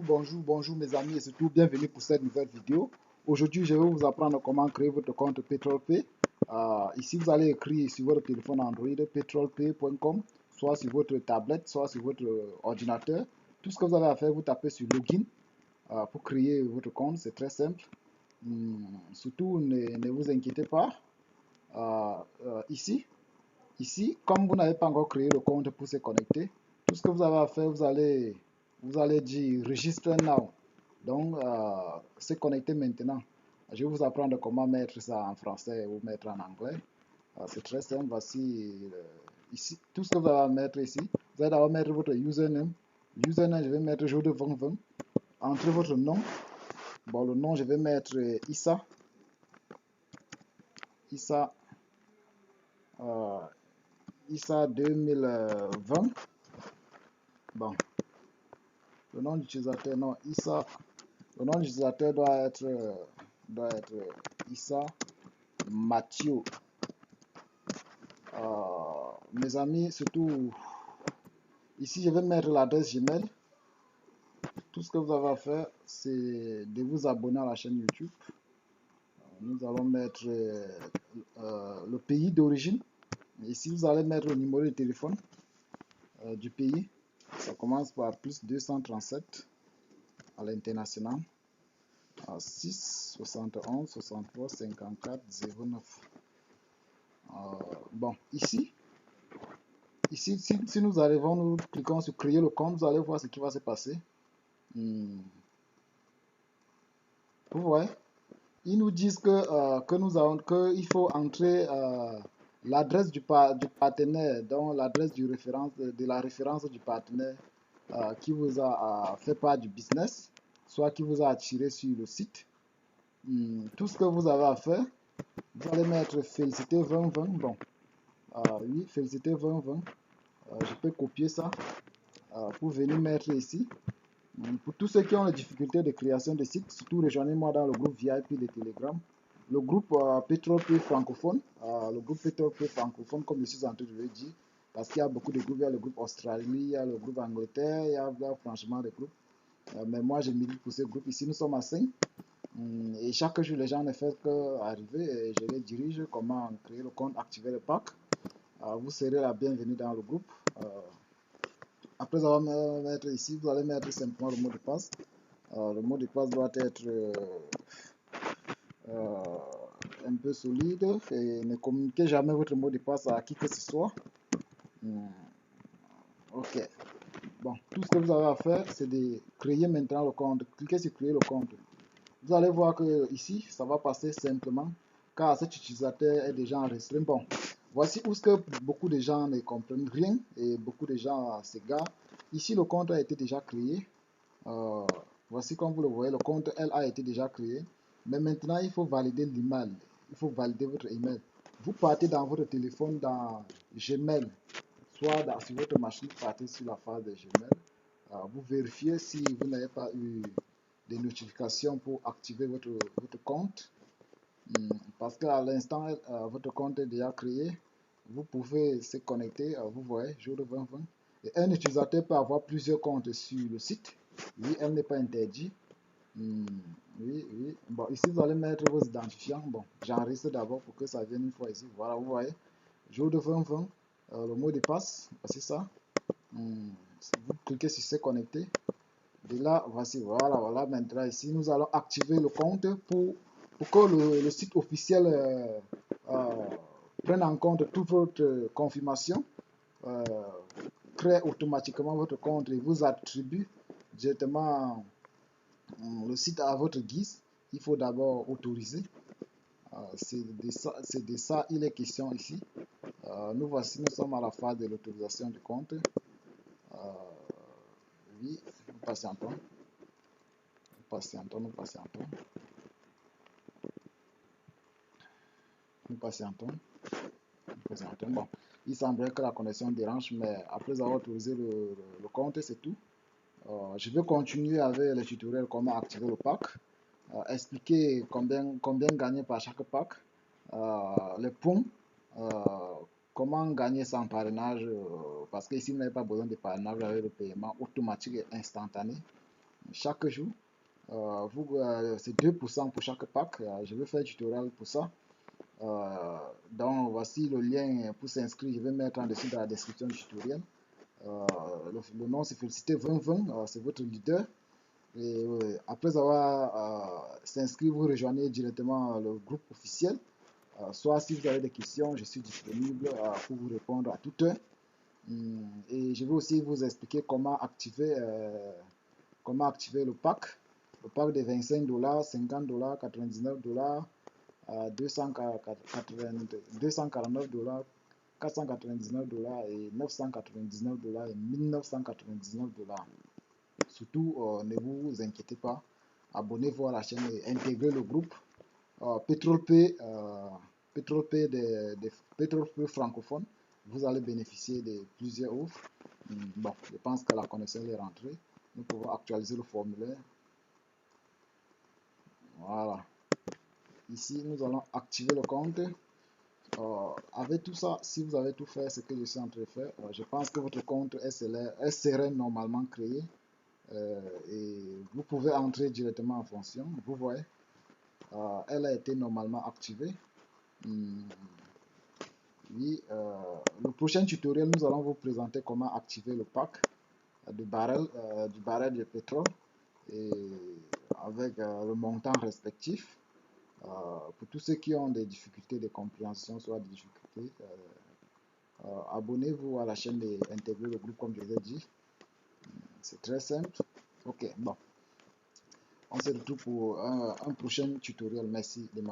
bonjour mes amis et surtout bienvenue pour cette nouvelle vidéo. Aujourd'hui, je vais vous apprendre comment créer votre compte PetrolPay. Ici, vous allez écrire sur votre téléphone Android petrolpay.com, soit sur votre tablette, soit sur votre ordinateur. Tout ce que vous avez à faire, vous tapez sur Login pour créer votre compte. C'est très simple. Surtout, ne vous inquiétez pas. Ici, comme vous n'avez pas encore créé le compte pour se connecter, tout ce que vous avez à faire, vous allez dire Register Now. Donc, se connecter maintenant. Je vais vous apprendre comment mettre ça en français ou mettre en anglais. C'est très simple. Voici ici, tout ce que vous avez à mettre ici. Vous allez d'abord mettre votre username. Username, je vais mettre jour de 2020. Entrez votre nom. Bon, le nom, je vais mettre Issa. Issa 2020. Bon, le nom d'utilisateur, non, Issa. Le nom d'utilisateur doit être Issa Mathieu. Mes amis, surtout, ici, je vais mettre l'adresse Gmail. Tout ce que vous avez à faire, c'est de vous abonner à la chaîne YouTube. Nous allons mettre le pays d'origine. Ici, vous allez mettre le numéro de téléphone du pays. Ça commence par plus 237 à l'international. 6 71 63 54 09. Bon, ici si nous arrivons, nous cliquons sur créer le compte, vous allez voir ce qui va se passer. Vous voyez, ils nous disent qu'il faut entrer l'adresse du partenaire, donc l'adresse de la référence du partenaire qui vous a fait part du business, soit qui vous a attiré sur le site. Tout ce que vous avez à faire, vous allez mettre félicité 2020. Bon, oui, félicité 2020. Je peux copier ça pour venir mettre ici. Pour tous ceux qui ont des difficultés de création de sites, surtout rejoignez-moi dans le groupe VIP de Telegram. Le groupe PetrolPay francophone, comme je suis en train de le dire, parce qu'il y a beaucoup de groupes, il y a le groupe Australie, il y a le groupe Angleterre, il y a franchement des groupes. Mais moi, je milite pour ce groupe. Ici, nous sommes à 5. Et chaque jour, les gens ne font qu'arriver et je les dirige comment créer le compte, activer le pack. Vous serez la bienvenue dans le groupe. Après avoir mettre ici, vous allez mettre simplement le mot de passe. Le mot de passe doit être un peu solide et ne communiquez jamais votre mot de passe à qui que ce soit. Ok. Bon, tout ce que vous avez à faire, c'est de créer maintenant le compte. Cliquez sur créer le compte. Vous allez voir que ici, ça va passer simplement car cet utilisateur est déjà enregistré. Bon, voici où ce que beaucoup de gens ne comprennent rien et beaucoup de gens s'égarent. Ici, le compte a été déjà créé. Voici comme vous le voyez, le compte elle a été déjà créé. Mais maintenant, il faut valider l'email. Il faut valider votre email. Vous partez dans votre téléphone dans Gmail, soit sur votre machine, vous partez sur la phase de Gmail. Vous vérifiez si vous n'avez pas eu des notifications pour activer votre compte. Parce qu'à l'instant, votre compte est déjà créé. Vous pouvez se connecter, vous voyez, jour de 2020. Et un utilisateur peut avoir plusieurs comptes sur le site. Oui, elle n'est pas interdite. Oui. Bon, ici, vous allez mettre vos identifiants. Bon, j'enregistre d'abord pour que ça vienne une fois ici. Voilà, vous voyez. Jour de 2020, le mot de passe, voici ça. Vous cliquez sur se connecter. De là, voici, voilà. Maintenant, ici, nous allons activer le compte pour que le site officiel prenne en compte toute votre confirmation. Crée automatiquement votre compte et vous attribue directement le site à votre guise. Il faut d'abord autoriser. C'est de ça il est question ici. Nous sommes à la phase de l'autorisation du compte. Oui, nous patientons. Bon, il semblerait que la connexion dérange, mais après avoir autorisé le compte, c'est tout. Je vais continuer avec les tutoriels comment activer le pack, expliquer combien gagner par chaque pack, les points, comment gagner sans parrainage, parce que ici vous n'avez pas besoin de parrainage avec le paiement automatique et instantané. chaque jour. C'est 2% pour chaque pack. Je vais faire un tutoriel pour ça. Donc voici le lien pour s'inscrire. Je vais mettre en dessous dans la description du tutoriel. Le nom c'est Félicité 2020, c'est votre leader. Et après avoir s'inscrit, vous rejoignez directement le groupe officiel. Soit si vous avez des questions, je suis disponible pour vous répondre à toute heure. Et je vais aussi vous expliquer comment activer le pack. Le pack de $25, $50, $99, 249 $499 et $999 et $1999. Surtout, ne vous inquiétez pas, abonnez-vous à la chaîne et intégrez le groupe. Petrol-Pay francophone, vous allez bénéficier de plusieurs offres. Bon, je pense que la connexion est rentrée. Nous pouvons actualiser le formulaire. Voilà. Ici, nous allons activer le compte. Avec tout ça, si vous avez tout fait ce que je suis en train de faire, je pense que votre compte serait normalement créé. Et vous pouvez entrer directement en fonction. Vous voyez, elle a été normalement activée. Oui, le prochain tutoriel, nous allons vous présenter comment activer le pack du baril de pétrole et avec le montant respectif. Pour tous ceux qui ont des difficultés de compréhension, soit des difficultés, abonnez-vous à la chaîne et intégrez le groupe comme je vous ai dit. C'est très simple. Ok, bon. On se retrouve pour un prochain tutoriel. Merci de m'avoir